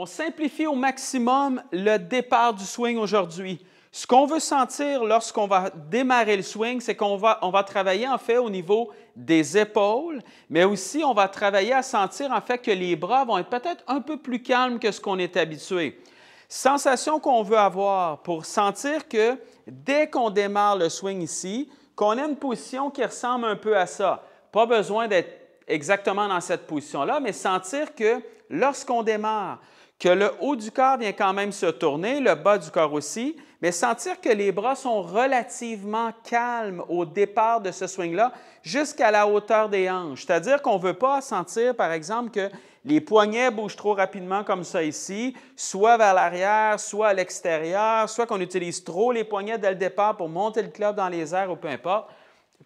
On simplifie au maximum le départ du swing aujourd'hui. Ce qu'on veut sentir lorsqu'on va démarrer le swing, c'est qu'on va travailler en fait au niveau des épaules, mais aussi on va travailler à sentir en fait que les bras vont être peut-être un peu plus calmes que ce qu'on est habitué. Sensation qu'on veut avoir pour sentir que dès qu'on démarre le swing ici, qu'on ait une position qui ressemble un peu à ça. Pas besoin d'être exactement dans cette position-là, mais sentir que lorsqu'on démarre, que le haut du corps vient quand même se tourner, le bas du corps aussi, mais sentir que les bras sont relativement calmes au départ de ce swing-là jusqu'à la hauteur des hanches. C'est-à-dire qu'on ne veut pas sentir, par exemple, que les poignets bougent trop rapidement comme ça ici, soit vers l'arrière, soit à l'extérieur, soit qu'on utilise trop les poignets dès le départ pour monter le club dans les airs ou peu importe.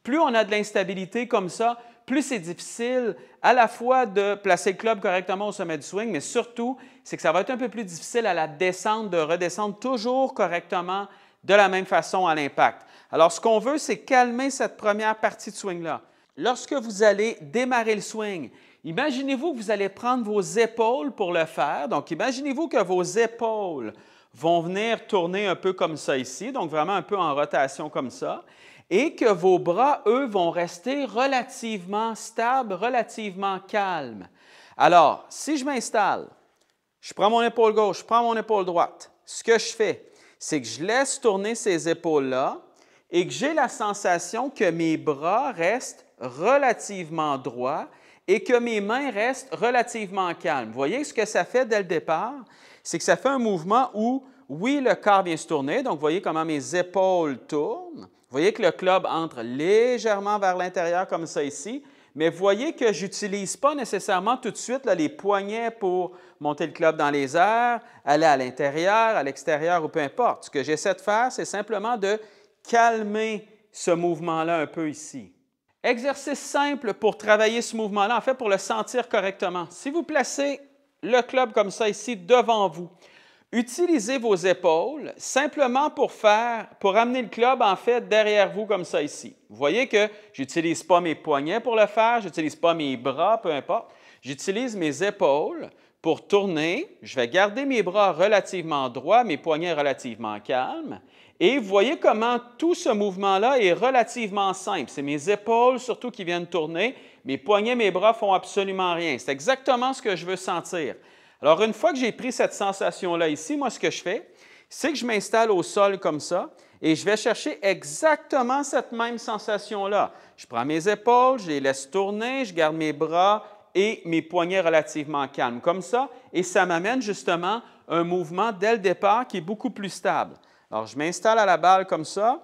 Plus on a de l'instabilité comme ça, plus c'est difficile à la fois de placer le club correctement au sommet du swing, mais surtout, c'est que ça va être un peu plus difficile à la descente de redescendre toujours correctement de la même façon à l'impact. Alors, ce qu'on veut, c'est calmer cette première partie de swing-là. Lorsque vous allez démarrer le swing, imaginez-vous que vous allez prendre vos épaules pour le faire. Donc, imaginez-vous que vos épaules vont venir tourner un peu comme ça ici, donc vraiment un peu en rotation comme ça, et que vos bras, eux, vont rester relativement stables, relativement calmes. Alors, si je m'installe, je prends mon épaule gauche, je prends mon épaule droite, ce que je fais, c'est que je laisse tourner ces épaules-là et que j'ai la sensation que mes bras restent relativement droits et que mes mains restent relativement calmes. Vous voyez ce que ça fait dès le départ? C'est que ça fait un mouvement où, oui, le corps vient se tourner, donc vous voyez comment mes épaules tournent. Vous voyez que le club entre légèrement vers l'intérieur comme ça ici, mais vous voyez que je n'utilise pas nécessairement tout de suite là, les poignets pour monter le club dans les airs, aller à l'intérieur, à l'extérieur ou peu importe. Ce que j'essaie de faire, c'est simplement de calmer ce mouvement-là un peu ici. Exercice simple pour travailler ce mouvement-là, en fait, pour le sentir correctement. Si vous placez le club comme ça ici devant vous, utilisez vos épaules simplement pour amener le club en fait derrière vous comme ça ici. Vous voyez que je n'utilise pas mes poignets pour le faire, je n'utilise pas mes bras, peu importe. J'utilise mes épaules pour tourner. Je vais garder mes bras relativement droits, mes poignets relativement calmes. Et vous voyez comment tout ce mouvement-là est relativement simple. C'est mes épaules surtout qui viennent tourner. Mes poignets, mes bras ne font absolument rien. C'est exactement ce que je veux sentir. Alors, une fois que j'ai pris cette sensation-là ici, moi, ce que je fais, c'est que je m'installe au sol comme ça et je vais chercher exactement cette même sensation-là. Je prends mes épaules, je les laisse tourner, je garde mes bras et mes poignets relativement calmes comme ça et ça m'amène justement un mouvement dès le départ qui est beaucoup plus stable. Alors, je m'installe à la balle comme ça,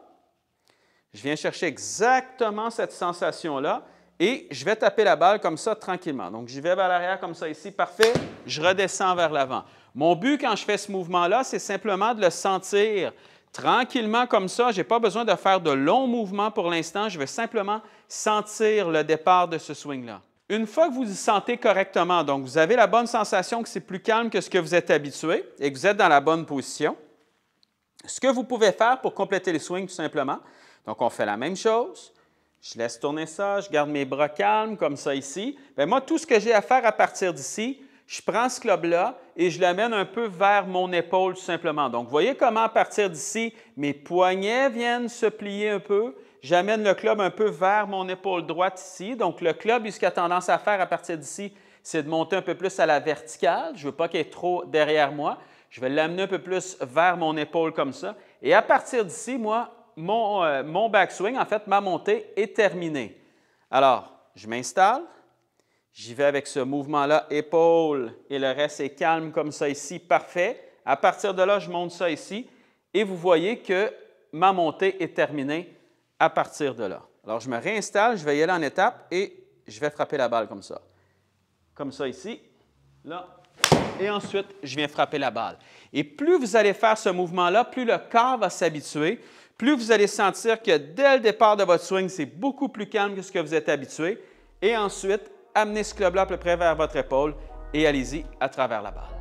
je viens chercher exactement cette sensation-là. Et je vais taper la balle comme ça tranquillement. Donc, j'y vais vers l'arrière comme ça ici. Parfait. Je redescends vers l'avant. Mon but quand je fais ce mouvement-là, c'est simplement de le sentir tranquillement comme ça. Je n'ai pas besoin de faire de longs mouvements pour l'instant. Je vais simplement sentir le départ de ce swing-là. Une fois que vous y sentez correctement, donc vous avez la bonne sensation que c'est plus calme que ce que vous êtes habitué et que vous êtes dans la bonne position, ce que vous pouvez faire pour compléter le swing tout simplement, donc on fait la même chose. Je laisse tourner ça, je garde mes bras calmes comme ça ici. Bien, moi, tout ce que j'ai à faire à partir d'ici, je prends ce club-là et je l'amène un peu vers mon épaule tout simplement. Donc, vous voyez comment à partir d'ici, mes poignets viennent se plier un peu. J'amène le club un peu vers mon épaule droite ici. Donc, le club, ce qu'il a tendance à faire à partir d'ici, c'est de monter un peu plus à la verticale. Je ne veux pas qu'il y ait trop derrière moi. Je vais l'amener un peu plus vers mon épaule comme ça. Et à partir d'ici, moi, mon backswing, en fait, ma montée est terminée. Alors, je m'installe, j'y vais avec ce mouvement-là, épaule, et le reste est calme comme ça ici, parfait. À partir de là, je monte ça ici, et vous voyez que ma montée est terminée à partir de là. Alors, je me réinstalle, je vais y aller en étapes, et je vais frapper la balle comme ça. Comme ça ici, là, et ensuite, je viens frapper la balle. Et plus vous allez faire ce mouvement-là, plus le corps va s'habituer, plus vous allez sentir que dès le départ de votre swing, c'est beaucoup plus calme que ce que vous êtes habitué. Et ensuite, amenez ce club-là à peu près vers votre épaule et allez-y à travers la balle.